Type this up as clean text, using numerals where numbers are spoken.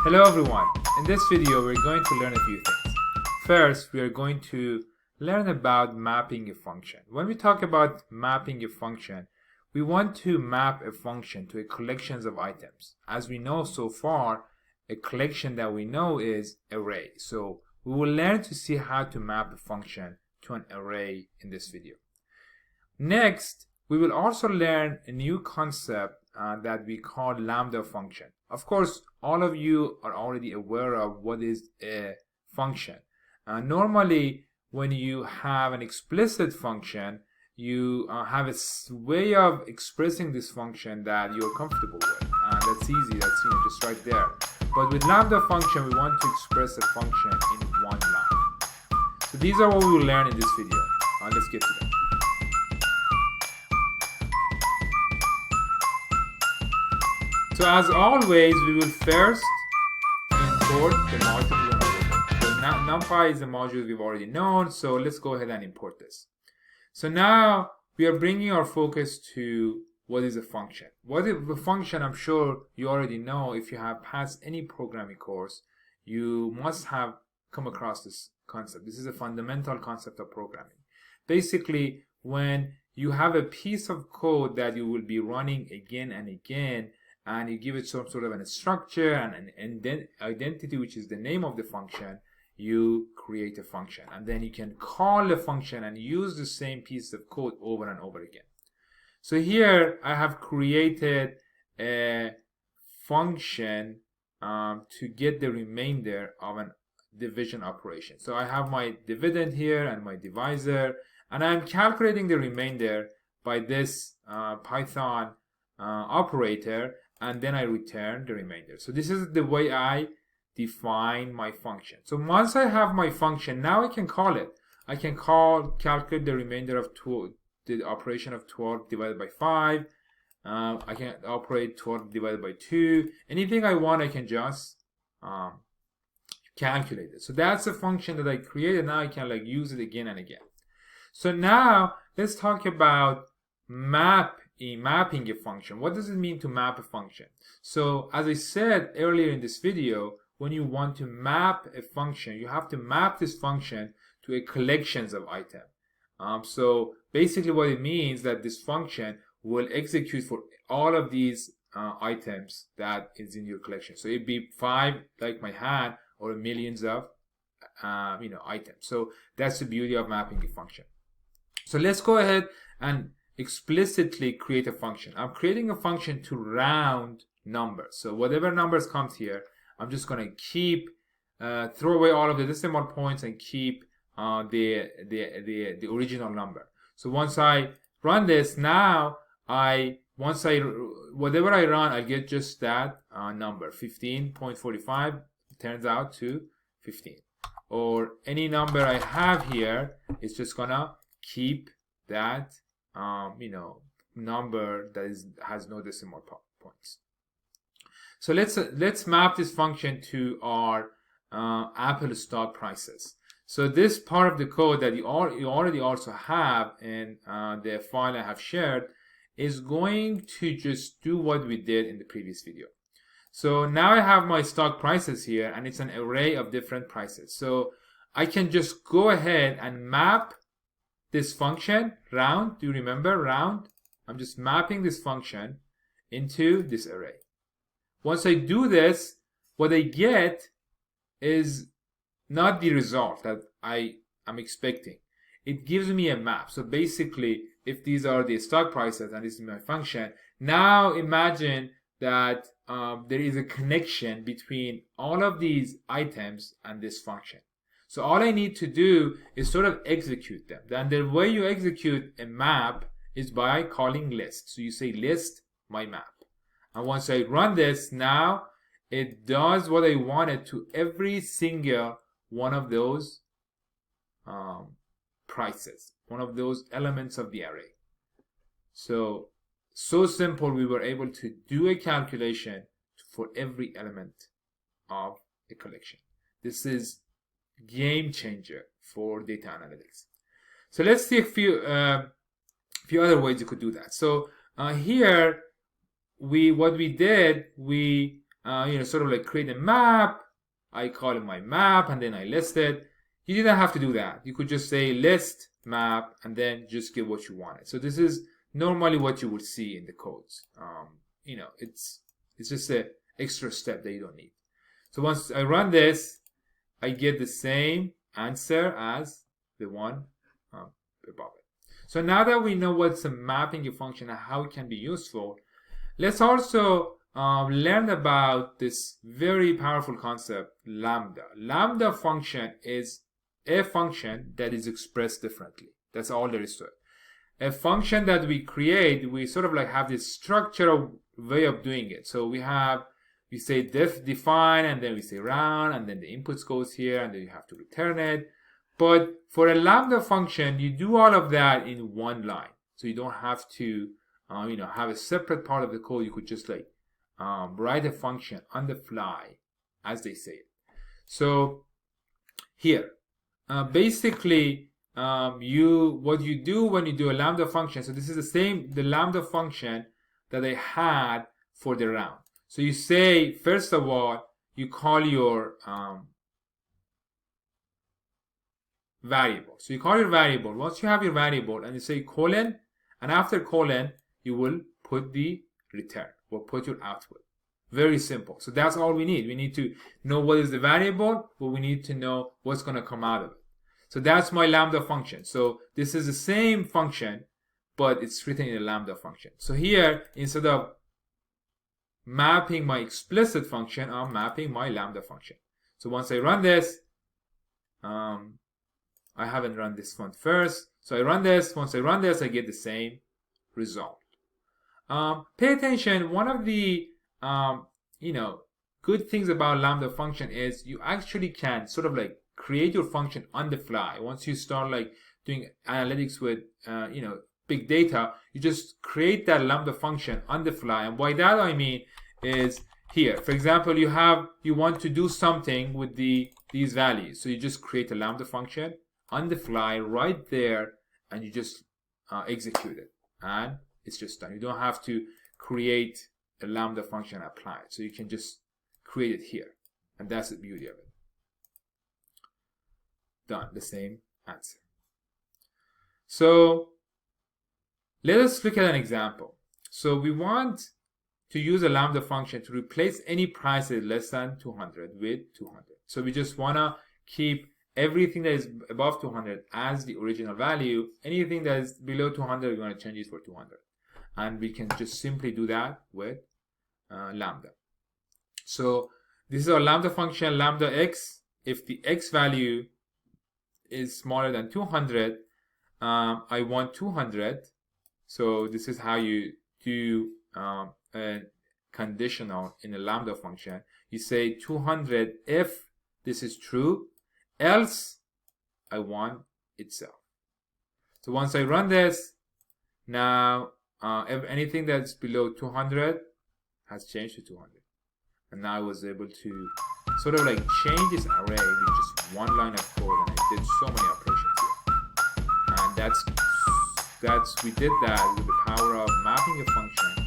Hello everyone, in this video we're going to learn a few things. First, we are going to learn about mapping a function. When we talk about mapping a function, we want to map a function to a collection of items. As we know so far, a collection that we know is array. So we will learn to see how to map a function to an array in this video. Next, we will also learn a new concept that we call Lambda function. Of course, all of you are already aware of what is a function. Normally, when you have an explicit function, you have a way of expressing this function that you're comfortable with. That's easy, that's just right there. But with Lambda function, we want to express a function in one line. So these are what we will learn in this video. Let's get to them. So as always, we will first import the module we want. So NumPy is the module we've already known, so let's go ahead and import this. So now we are bringing our focus to what is a function. What is a function? I'm sure you already know. If you have passed any programming course, you must have come across this concept. This is a fundamental concept of programming. Basically, when you have a piece of code that you will be running again and again, and you give it some sort of a structure and an identity, which is the name of the function, you create a function. And then you can call the function and use the same piece of code over and over again. So here I have created a function to get the remainder of a division operation. So I have my dividend here and my divisor, and I'm calculating the remainder by this Python operator, and then I return the remainder. So this is the way I define my function. So once I have my function, now I can call it. I can calculate the remainder of 2, the operation of 12 divided by 5. I can operate 12 divided by 2. Anything I want, I can just calculate it. So that's a function that I created. Now I can use it again and again. So now let's talk about mapping a function. What does it mean to map a function? So as I said earlier in this video, when you want to map a function, you have to map this function to a collection of items. So basically what it means that this function will execute for all of these items that is in your collection. So it'd be 5 like my hand, or millions of items. So that's the beauty of mapping a function. So let's go ahead and explicitly create a function. I'm creating a function to round numbers. So whatever numbers comes here, I'm just going to keep throw away all of the decimal points and keep the original number. So once I run this, now whatever I run, I get just that number, 15.45 turns out to 15. Or any number I have here is just gonna keep that number that has no decimal points. So let's map this function to our Apple stock prices. So this part of the code that you already also have in the file I have shared is going to just do what we did in the previous video. So now I have my stock prices here, and it's an array of different prices. So I can just go ahead and map this function, round. Do you remember round? I'm just mapping this function into this array. Once I do this, what I get is not the result that I am expecting. It gives me a map. So basically, if these are the stock prices and this is my function, now imagine that there is a connection between all of these items and this function. So all I need to do is sort of execute them. Then the way you execute a map is by calling list. So you say list my map. And once I run this, now it does what I wanted to every single one of those prices, one of those elements of the array. So simple, we were able to do a calculation for every element of a collection. This is game changer for data analytics. So let's see a few other ways you could do that. So here what we did, we sort of like create a map. I call it my map, and then I list it. You didn't have to do that. You could just say list map, and then just get what you wanted. So this is normally what you would see in the codes. It's just an extra step that you don't need. So once I run this, I get the same answer as the one above it. So now that we know what's a mapping function and how it can be useful, let's also learn about this very powerful concept, lambda. Lambda function is a function that is expressed differently. That's all there is to it. A function that we create, we sort of like have this structural way of doing it. So we say define, and then we say round, and then the inputs goes here, and then you have to return it. But for a lambda function, you do all of that in one line. So you don't have to have a separate part of the code. You could just like write a function on the fly, as they say it. So here, basically, what you do when you do a lambda function. So this is the lambda function that I had for the round. So you say, first of all, you call your variable. So you call your variable. Once you have your variable, and you say colon, and after colon, you will put the return or put your output. Very simple. So that's all we need. We need to know what is the variable, but we need to know what's going to come out of it. So that's my lambda function. So this is the same function, but it's written in a lambda function. So here, instead of mapping my explicit function, I'm mapping my lambda function. So once I run this, I haven't run this one first. So I run this. Once I run this, I get the same result. Pay attention. One of the good things about lambda function is you actually can sort of like create your function on the fly. Once you start like doing analytics with big data, you just create that lambda function on the fly. And by that I mean is here, for example, you want to do something with these values. So you just create a lambda function on the fly right there, and you just execute it, and it's just done. You don't have to create a lambda function and apply it. So you can just create it here, and that's the beauty of it. Done. The same answer. So let us look at an example. So we want to use a lambda function to replace any price that is less than 200 with 200. So we just want to keep everything that is above 200 as the original value. Anything that is below 200, we're going to change it for 200. And we can just simply do that with lambda. So this is our lambda function, lambda x. If the x value is smaller than 200, I want 200. So this is how you do a conditional in a lambda function. You say 200 if this is true, else I want itself. So once I run this, now if anything that's below 200 has changed to 200. And now I was able to sort of like change this array with just one line of code, and I did so many operations here. And we did that with the power of mapping a function